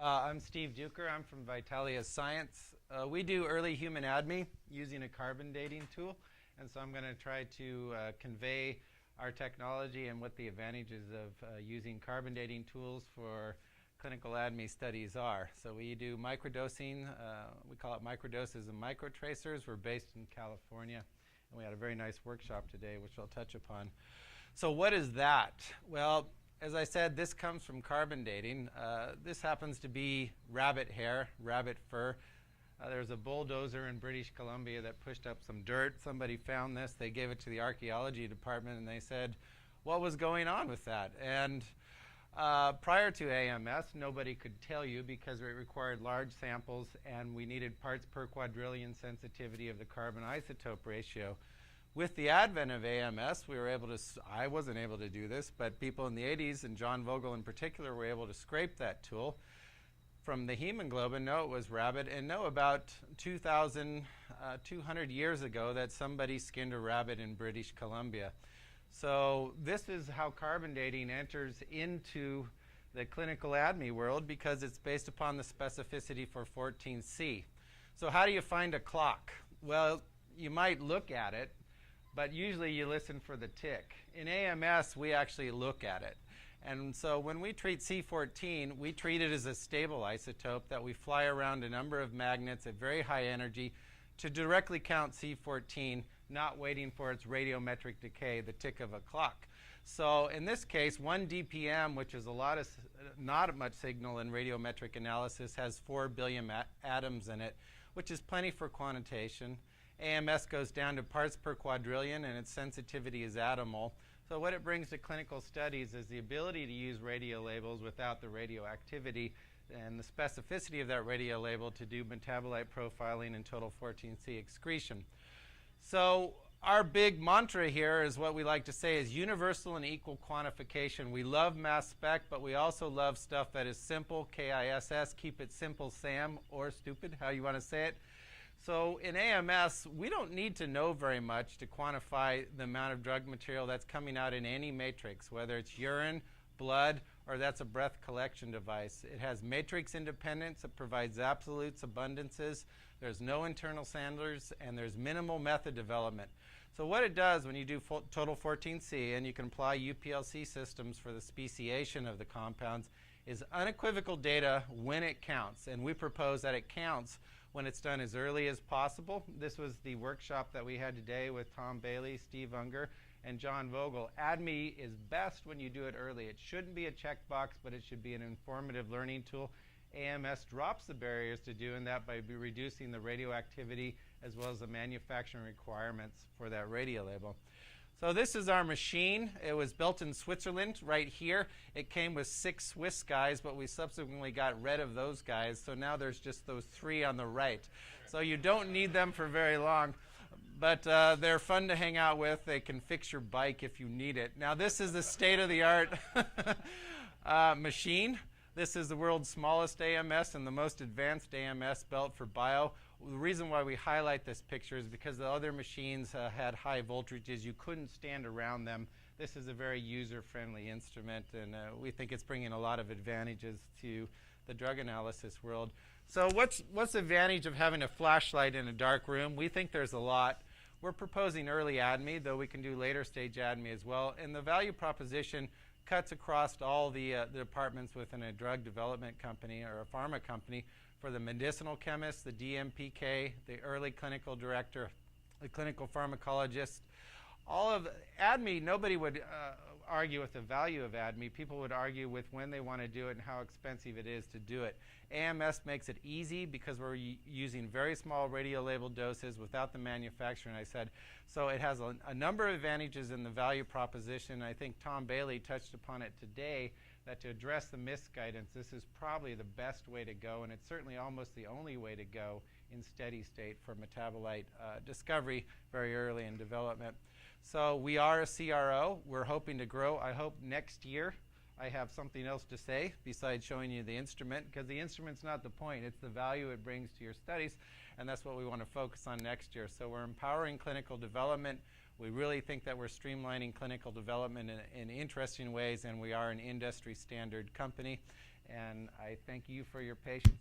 I'm Steve Dueker. I'm from Vitalea Science. We do early human ADME using a carbon dating tool, and so I'm going to try to convey our technology and what the advantages of using carbon dating tools for clinical ADME studies are. So we do microdosing. We call it microdoses and microtracers. We're based in California, and we had a very nice workshop today, which I'll touch upon. So what is that? Well, as I said, this comes from carbon dating. This happens to be rabbit hair, rabbit fur. There's a bulldozer in British Columbia that pushed up some dirt. Somebody found this. They gave it to the archaeology department, and they said, what was going on with that? And prior to AMS, nobody could tell you because it required large samples, and we needed parts per quadrillion sensitivity of the carbon isotope ratio. With the advent of AMS, we were able to, I wasn't able to do this, but people in the 80s, and John Vogel in particular, were able to scrape that tool from the hemoglobin, know it was rabbit, and know about 2,200 years ago that somebody skinned a rabbit in British Columbia. So this is how carbon dating enters into the clinical ADME world because it's based upon the specificity for 14C. So how do you find a clock? Well, you might look at it, but usually you listen for the tick. In AMS, we actually look at it. And so when we treat C14, we treat it as a stable isotope that we fly around a number of magnets at very high energy to directly count C14, not waiting for its radiometric decay, the tick of a clock. So in this case, 1 DPM, which is a lot of, not much signal in radiometric analysis, has 4 billion atoms in it, which is plenty for quantitation. AMS goes down to parts per quadrillion, and its sensitivity is attomol. So what it brings to clinical studies is the ability to use radio labels without the radioactivity and the specificity of that radio label to do metabolite profiling and total 14C excretion. So our big mantra here is what we like to say is universal and equal quantification. We love mass spec, but we also love stuff that is simple, KISS, keep it simple, SAM, or stupid, how you want to say it. So in AMS, we don't need to know very much to quantify the amount of drug material that's coming out in any matrix, whether it's urine, blood, or that's a breath collection device. It has matrix independence. It provides absolutes, abundances. There's no internal sanders, and there's minimal method development. So what it does when you do total 14C, and you can apply UPLC systems for the speciation of the compounds, is unequivocal data when it counts. And we propose that it counts when it's done as early as possible. This was the workshop that we had today with Tom Bailey, Steve Unger, and John Vogel. ADME is best when you do it early. It shouldn't be a checkbox, but it should be an informative learning tool. AMS drops the barriers to doing that by reducing the radioactivity as well as the manufacturing requirements for that radio label. So this is our machine. It was built in Switzerland right here. It came with 6 Swiss guys, but we subsequently got rid of those guys. So now there's just those 3 on the right. So you don't need them for very long, but they're fun to hang out with. They can fix your bike if you need it. Now this is the state-of-the-art machine. This is the world's smallest AMS and the most advanced AMS belt for bio. The reason why we highlight this picture is because the other machines had high voltages. You couldn't stand around them. This is a very user-friendly instrument, and we think it's bringing a lot of advantages to the drug analysis world. So what's the advantage of having a flashlight in a dark room? We think there's a lot. We're proposing early ADME, though we can do later stage ADME as well. And the value proposition cuts across all the departments within a drug development company or a pharma company. For the medicinal chemist, the DMPK, the early clinical director, the clinical pharmacologist, all of ADME, nobody would argue with the value of ADME. People would argue with when they want to do it and how expensive it is to do it. AMS makes it easy because we're using very small radio-labeled doses without the manufacturing, I said. So it has a number of advantages in the value proposition. I think Tom Bailey touched upon it today, that to address the misguidance, this is probably the best way to go, and it's certainly almost the only way to go in steady state for metabolite discovery very early in development. So we are a CRO. We're hoping to grow. I hope next year I have something else to say besides showing you the instrument, because the instrument's not the point. It's the value it brings to your studies, and that's what we want to focus on next year. So we're empowering clinical development. We really think that we're streamlining clinical development in interesting ways, and we are an industry standard company. and I thank you for your patience.